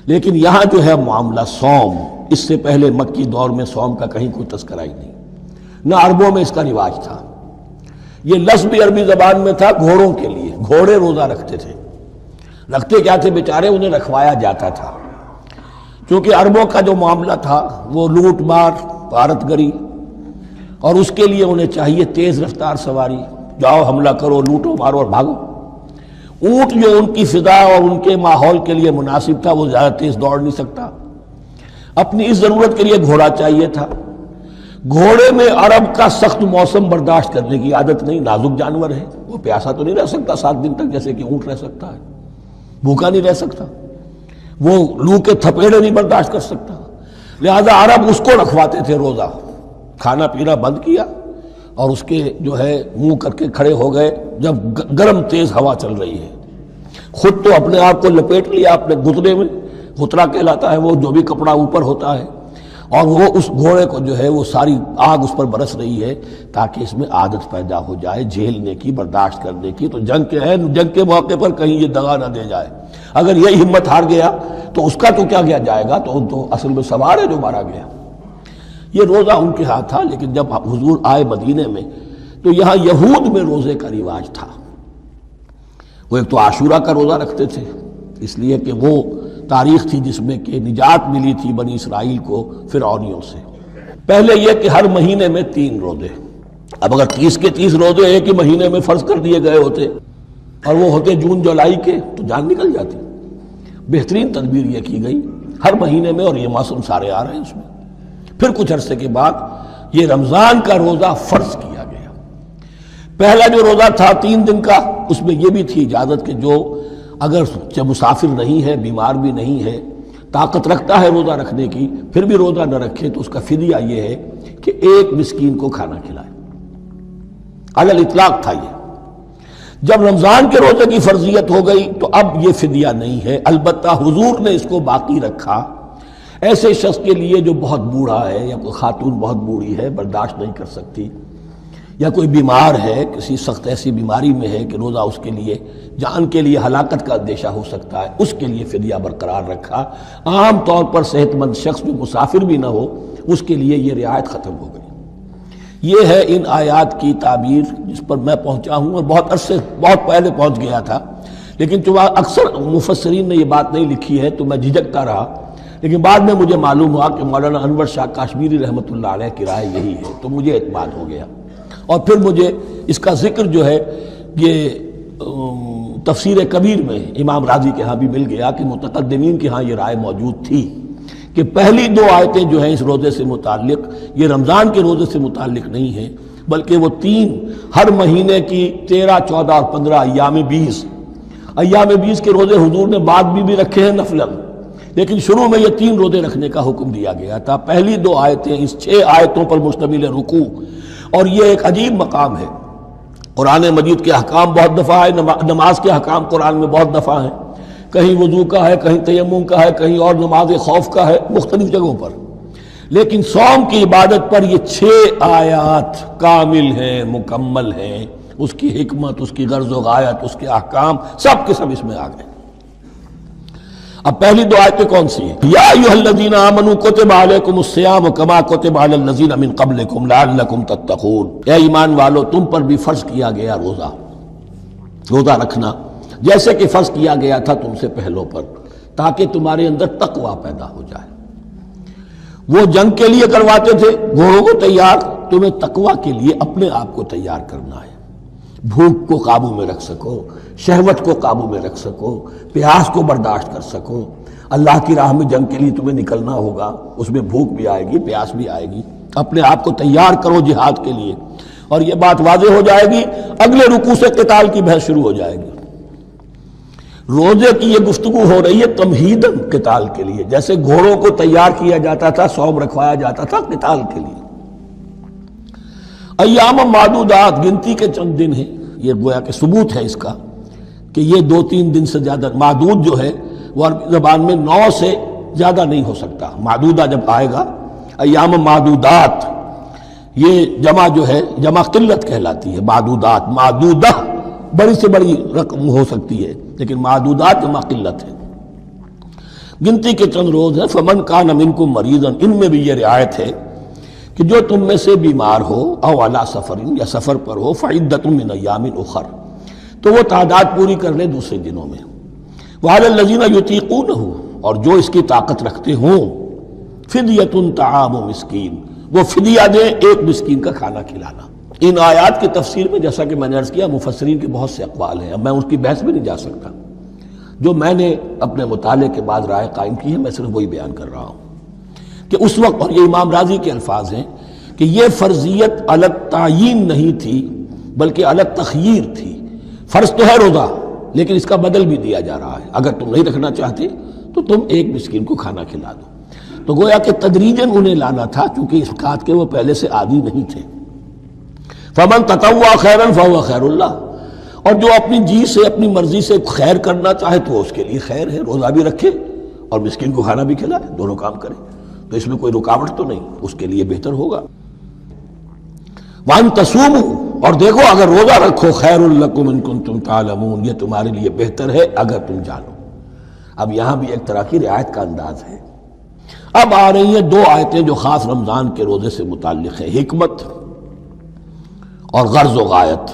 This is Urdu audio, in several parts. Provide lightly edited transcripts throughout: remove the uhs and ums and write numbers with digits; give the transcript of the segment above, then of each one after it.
لیکن یہاں جو ہے معاملہ صوم، اس سے پہلے مکی دور میں صوم کا کہیں کوئی تذکرہ ہی نہیں، نہ عربوں میں اس کا رواج تھا۔ یہ لفظ بھی عربی زبان میں تھا گھوڑوں کے لیے، گھوڑے روزہ رکھتے تھے۔ رکھتے کیا تھے بیچارے؟ انہیں رکھوایا جاتا تھا، کیونکہ عربوں کا جو معاملہ تھا وہ لوٹ مار، غارت گری، اور اس کے لیے انہیں چاہیے تیز رفتار سواری، جاؤ حملہ کرو، لوٹو مارو اور بھاگو۔ اونٹ جو ان کی فضا اور ان کے ماحول کے لیے مناسب تھا وہ زیادہ تیز دوڑ نہیں سکتا، اپنی اس ضرورت کے لیے گھوڑا چاہیے تھا۔ گھوڑے میں عرب کا سخت موسم برداشت کرنے کی عادت نہیں، نازک جانور ہے، وہ پیاسا تو نہیں رہ سکتا 7 دن تک جیسے کہ اونٹ رہ سکتا ہے، بھوکا نہیں رہ سکتا، وہ لو کے تھپیڑے نہیں برداشت کر سکتا، لہذا عرب اس کو رکھواتے تھے روزہ۔ کھانا پینا بند کیا اور اس کے جو ہے منہ کر کے کھڑے ہو گئے جب گرم تیز ہوا چل رہی ہے، خود تو اپنے آپ کو لپیٹ لیا اپنے گھتنے میں، غترہ کہلاتا ہے وہ جو بھی کپڑا اوپر ہوتا ہے، اور وہ اس گھوڑے کو جو ہے وہ ساری آگ اس پر برس رہی ہے تاکہ اس میں عادت پیدا ہو جائے جھیلنے کی، برداشت کرنے کی۔ تو جنگ کے موقع پر کہیں یہ دغا نہ دے جائے، اگر یہ ہمت ہار گیا تو اس کا تو کیا کیا جائے گا، تو اصل میں سوار ہے جو مارا گیا۔ یہ روزہ ان کے ہاتھ تھا، لیکن جب حضور آئے مدینے میں تو یہاں یہود میں روزے کا رواج تھا۔ وہ ایک تو عاشورہ کا روزہ رکھتے تھے، اس لیے کہ وہ تاریخ تھی جس میں کہ نجات ملی تھی بنی اسرائیل کو فرعونیوں سے۔ پہلے یہ کہ ہر مہینے میں 3 روزے، اب اگر 30 کے 30 روزے ایک ہی مہینے میں فرض کر دیے گئے ہوتے اور وہ ہوتے جون جولائی کے تو جان نکل جاتی۔ بہترین تدبیر یہ کی گئی ہر مہینے میں، اور یہ موسم سارے آ رہے ہیں اس میں۔ پھر کچھ عرصے کے بعد یہ رمضان کا روزہ فرض کیا گیا۔ پہلا جو روزہ تھا 3 دن کا، اس میں یہ بھی تھی اجازت کہ جو اگر مسافر نہیں ہے، بیمار بھی نہیں ہے، طاقت رکھتا ہے روزہ رکھنے کی، پھر بھی روزہ نہ رکھے تو اس کا فدیہ یہ ہے کہ 1 مسکین کو کھانا کھلائے۔ علی الاطلاق تھا یہ۔ جب رمضان کے روزے کی فرضیت ہو گئی تو اب یہ فدیہ نہیں ہے، البتہ حضور نے اس کو باقی رکھا ایسے شخص کے لیے جو بہت بوڑھا ہے، یا کوئی خاتون بہت بوڑھی ہے برداشت نہیں کر سکتی، یا کوئی بیمار ہے، کسی سخت ایسی بیماری میں ہے کہ روزہ اس کے لیے جان کے لیے ہلاکت کا اندیشہ ہو سکتا ہے، اس کے لیے فدیہ برقرار رکھا۔ عام طور پر صحت مند شخص جو مسافر بھی نہ ہو اس کے لیے یہ رعایت ختم ہو گئی۔ یہ ہے ان آیات کی تعبیر جس پر میں پہنچا ہوں، اور بہت پہلے پہنچ گیا تھا، لیکن چونکہ اکثر مفسرین نے یہ بات نہیں لکھی ہے تو میں جھجکتا رہا، لیکن بعد میں مجھے معلوم ہوا کہ مولانا انور شاہ کاشمیری رحمۃ اللہ علیہ کی رائے یہی ہے، تو مجھے اعتماد ہو گیا۔ اور پھر مجھے اس کا ذکر جو ہے یہ تفسیر کبیر میں امام راضی کے ہاں بھی مل گیا کہ متقدمین کے ہاں یہ رائے موجود تھی کہ پہلی 2 آیتیں جو ہیں اس روزے سے متعلق یہ رمضان کے روزے سے متعلق نہیں ہیں، بلکہ وہ 3 ہر مہینے کی 13، 14 اور 15 ایام 20 کے روزے حضور نے بعد بھی رکھے ہیں نفلاً، لیکن شروع میں یہ 3 روزے رکھنے کا حکم دیا گیا تھا۔ پہلی 2 آیتیں اس 6 آیتوں پر مشتمل رکوع، اور یہ ایک عجیب مقام ہے۔ قرآن مجید کے احکام بہت دفعہ ہے، نماز کے احکام قرآن میں بہت دفعہ ہیں، کہیں وضو کا ہے، کہیں تیمم کا ہے، کہیں اور نماز خوف کا ہے، مختلف جگہوں پر، لیکن صوم کی عبادت پر یہ 6 آیات کامل ہیں، مکمل ہیں، اس کی حکمت، اس کی غرض و غایت، اس کے احکام سب کے سب اس میں آ گئے۔ اب پہلی 2 آیتیں کون سی ہیں؟ یا ایھا الذین آمنوا کتب علیکم الصیام کما کتب علی الذین من قبلکم لعلکم تتقون، اے ایمان والو تم پر بھی فرض کیا گیا روزہ رکھنا جیسے کہ فرض کیا گیا تھا تم سے پہلوں پر، تاکہ تمہارے اندر تقوی پیدا ہو جائے۔ وہ جنگ کے لیے کرواتے تھے گھوڑوں کو تیار، تمہیں تقوی کے لیے اپنے آپ کو تیار کرنا ہے، بھوک کو قابو میں رکھ سکو، شہوت کو قابو میں رکھ سکو، پیاس کو برداشت کر سکو۔ اللہ کی راہ میں جنگ کے لیے تمہیں نکلنا ہوگا، اس میں بھوک بھی آئے گی، پیاس بھی آئے گی، اپنے آپ کو تیار کرو جہاد کے لیے۔ اور یہ بات واضح ہو جائے گی، اگلے رکوع سے قتال کی بحث شروع ہو جائے گی۔ روزے کی یہ گفتگو ہو رہی ہے تمہیداً قتال کے لیے، جیسے گھوڑوں کو تیار کیا جاتا تھا، صوم رکھوایا جاتا تھا قتال کے لیے۔ ایام معدودات، گنتی کے چند دن ہیں، یہ گویا کہ ثبوت ہے اس کا کہ یہ 2-3 دن سے زیادہ، معدود جو ہے وہ عربی زبان میں 9 سے زیادہ نہیں ہو سکتا، معدودہ جب آئے گا، ایام معدودات یہ جمع جو ہے جمع قلت کہلاتی ہے، معدودات، معدودہ بڑی سے بڑی رقم ہو سکتی ہے، لیکن معدودات جمع قلت ہے۔ گنتی کے چند روز ہیں. فمن کان منکم مریضا، ان میں بھی یہ رعایت ہے کہ جو تم میں سے بیمار ہو او علی سفر، یا سفر پر ہو، فعدۃ من ایام اخر، تو وہ تعداد پوری کر لے دوسرے دنوں میں. وعلی الذین یطیقونہ، اور جو اس کی طاقت رکھتے ہوں، فدیۃ طعام مسکین، وہ فدیہ دیں ایک مسکین کا کھانا کھلانا. ان آیات کی تفسیر میں جیسا کہ میں نے عرض کیا مفسرین کے بہت سے اقوال ہیں، اب میں اس کی بحث میں نہیں جا سکتا. جو میں نے اپنے مطالعے کے بعد رائے قائم کی ہے میں صرف وہی بیان کر رہا ہوں کہ اس وقت، اور یہ امام راضی کے الفاظ ہیں کہ یہ فرضیت الگ تعیین نہیں تھی بلکہ الگ تخییر تھی. فرض تو ہے روزہ، لیکن اس کا بدل بھی دیا جا رہا ہے، اگر تم نہیں رکھنا چاہتے تو تم ایک مسکین کو کھانا کھلا دو. تو گویا کہ تدریجاً انہیں لانا تھا، چونکہ اس بات کے وہ پہلے سے عادی نہیں تھے. فمن تطوع خیرا فهو خیر اللہ، اور جو اپنی جی سے اپنی مرضی سے خیر کرنا چاہے تو اس کے لیے خیر ہے، روزہ بھی رکھے اور مسکین کو کھانا بھی کھلائے، دونوں کام کرے، تو اس میں کوئی رکاوٹ تو نہیں، اس کے لیے بہتر ہوگا. وان تصوموا، اور دیکھو اگر روزہ رکھو، خیر لکم ان کنتم تعلمون، یہ تمہارے لیے بہتر ہے اگر تم جانو. اب یہاں بھی ایک طرح کی رعایت کا انداز ہے. اب آ رہی ہیں دو آیتیں جو خاص رمضان کے روزے سے متعلق ہیں، حکمت اور غرض و غایت.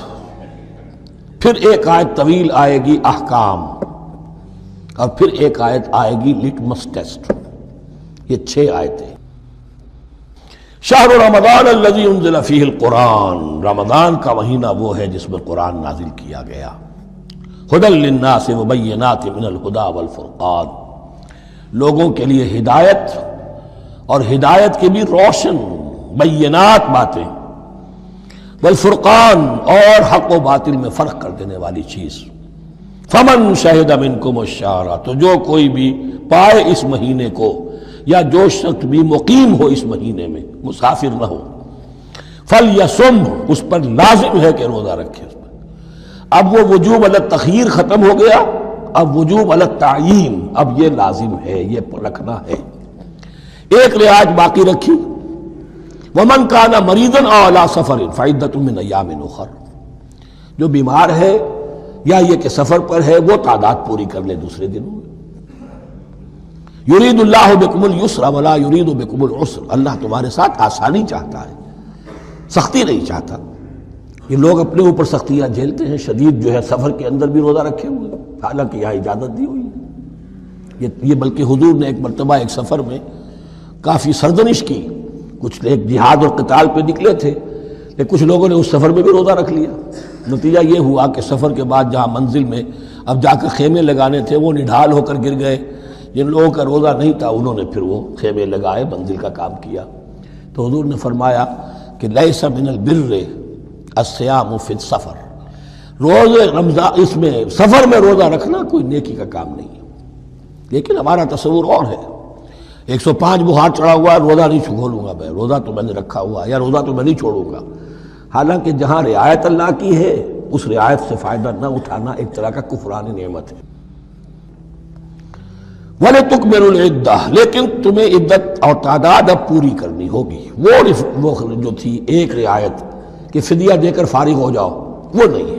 پھر ایک آیت طویل آئے گی احکام، اور پھر ایک آیت آئے گی لٹمس ٹیسٹ. یہ 6 آیتیں. شہر رمضان الذی انزل فیہ القرآن، رمضان کا مہینہ وہ ہے جس میں قرآن نازل کیا گیا. ھدی للناس وبینات من الھدی والفرقان، لوگوں کے لیے ہدایت، اور ہدایت کے بھی روشن بینات باتیں، والفرقان، اور حق و باطل میں فرق کر دینے والی چیز. فمن شہد منکم الشہر، تو جو کوئی بھی پائے اس مہینے کو، یا جو شخص بھی مقیم ہو اس مہینے میں، مسافر نہ ہو، فلیصم، اس پر لازم ہے کہ روزہ رکھے. اس پر اب وہ وجوب علی التخییر ختم ہو گیا، اب وجوب علی التعیین، اب یہ لازم ہے، یہ رکھنا ہے. ایک رعایت باقی رکھی، ومن کان مریضا او علی سفر فعدۃ من ایام اخر، جو بیمار ہے یا یہ کہ سفر پر ہے وہ تعداد پوری کر لے دوسرے دنوں میں. یرید اللہ بکم الیسر ولا یرید بکم العسر، اللہ تمہارے ساتھ آسانی چاہتا ہے، سختی نہیں چاہتا. یہ لوگ اپنے اوپر سختیاں جھیلتے ہیں، شدید جو ہے سفر کے اندر بھی روزہ رکھے ہوئے، حالانکہ یہاں اجازت دی ہوئی ہے. یہ بلکہ حضور نے ایک مرتبہ ایک سفر میں کافی سرزنش کی، کچھ ایک جہاد اور قتال پہ نکلے تھے، لیکن کچھ لوگوں نے اس سفر میں بھی روزہ رکھ لیا. نتیجہ یہ ہوا کہ سفر کے بعد جہاں منزل میں اب جا کر خیمے لگانے تھے وہ نڈھال ہو کر گر گئے. جن لوگوں کا روزہ نہیں تھا انہوں نے پھر وہ خیمے لگائے، منزل کا کام کیا. تو حضور نے فرمایا کہ لیس من البر الصیام فی السفر، روزے رمضان اس میں سفر میں روزہ رکھنا کوئی نیکی کا کام نہیں ہے. لیکن ہمارا تصور اور ہے، 105 بخار چڑھا ہوا ہے، روزہ نہیں کھولوں گا میں، روزہ تو میں نے رکھا ہوا ہے، یا روزہ تو میں نہیں چھوڑوں گا. حالانکہ جہاں رعایت اللہ کی ہے اس رعایت سے فائدہ نہ اٹھانا ایک طرح کا کفران نعمت ہے. وَلِتُكْمِلُوا الْعِدَّةَ، لیکن تمہیں عدت اور تعداد اب پوری کرنی ہوگی. وہ جو تھی ایک رعایت کہ فدیہ دے کر فارغ ہو جاؤ، وہ نہیں ہے.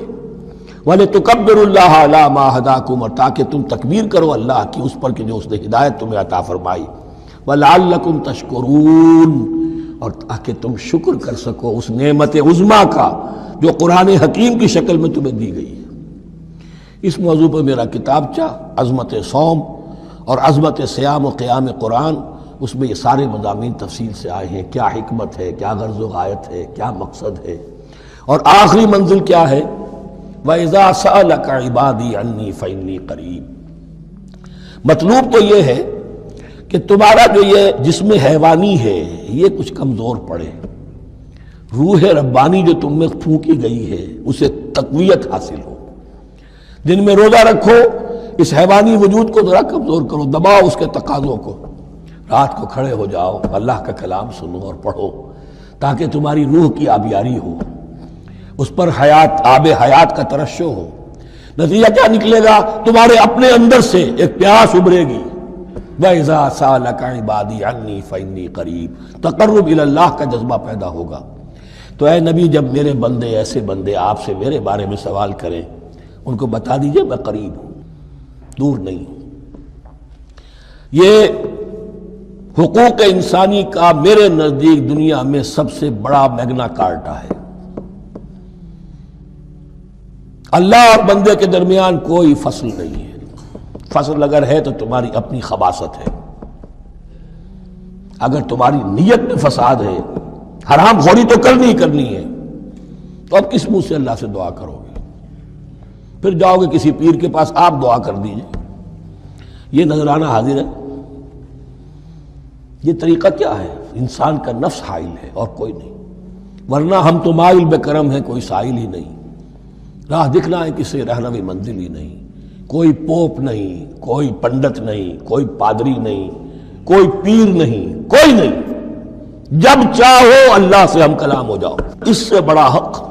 وَلِتُكَبِّرُوا اللَّهَ عَلَىٰ مَا هَدَاكُمْ، اور تاکہ تم تکبیر کرو اللہ کی اس پر کہ جو اس نے ہدایت تمہیں عطا فرمائی. وَلَعَلَّكُمْ تَشْكُرُونَ، اور تاکہ تم شکر کر سکو اس نعمت عظمیٰ کا جو قرآن حکیم کی شکل میں تمہیں دی گئی ہے. اس موضوع پر میرا کتابچہ عظمت صوم اور عظمت صیام و قیام قرآن، اس میں یہ سارے مضامین تفصیل سے آئے ہیں. کیا حکمت ہے، کیا غرض و غایت ہے، کیا مقصد ہے، اور آخری منزل کیا ہے. وَإِذَا سَأَلَكَ عِبَادِي عَنِّي فَإِنِّي قَرِيبٌ. مطلوب تو یہ ہے کہ تمہارا جو یہ جسم حیوانی ہے یہ کچھ کمزور پڑے، روح ربانی جو تم میں پھونکی گئی ہے اسے تقویت حاصل ہو. دن میں روزہ رکھو، اس حیوانی وجود کو ذرا کمزور کرو، دباؤ اس کے تقاضوں کو. رات کو کھڑے ہو جاؤ، اللہ کا کلام سنو اور پڑھو، تاکہ تمہاری روح کی آبیاری ہو، اس پر حیات، آب حیات کا ترشح ہو. نتیجہ کیا نکلے گا؟ تمہارے اپنے اندر سے ایک پیاس ابھرے گی. وَإِذَا سَأَلَكَ عِبَادِي عَنِّي فَإِنِّي قَرِيبٌ، تقرب الی اللہ کا جذبہ پیدا ہوگا. تو اے نبی، جب میرے بندے، ایسے بندے آپ سے میرے بارے میں سوال کریں، ان کو بتا دیجئے میں قریب ہوں، دور نہیں ہوں. یہ حقوق انسانی کا میرے نزدیک دنیا میں سب سے بڑا میگنا کارٹا ہے۔ اللہ اور بندے کے درمیان کوئی فصل نہیں ہے، فصل اگر ہے تو تمہاری اپنی خباثت ہے، اگر تمہاری نیت میں فساد ہے، حرام خوری تو کرنی ہی کرنی ہے، تو اب کس منہ سے اللہ سے دعا کرو گے؟ پھر جاؤ گے کسی پیر کے پاس، آپ دعا کر دیجئے، یہ نذرانہ حاضر ہے؟ یہ طریقہ کیا ہے؟ انسان کا نفس حائل ہے اور کوئی نہیں، ورنہ ہم تو مائل بے کرم ہیں، کوئی سائل ہی نہیں، راہ دکھنا ہے کسی رہنوی منزل ہی نہیں، کوئی پوپ نہیں، کوئی پنڈت نہیں، کوئی پادری نہیں، کوئی پیر نہیں، کوئی نہیں، جب چاہو اللہ سے ہم کلام ہو جاؤ، اس سے بڑا حق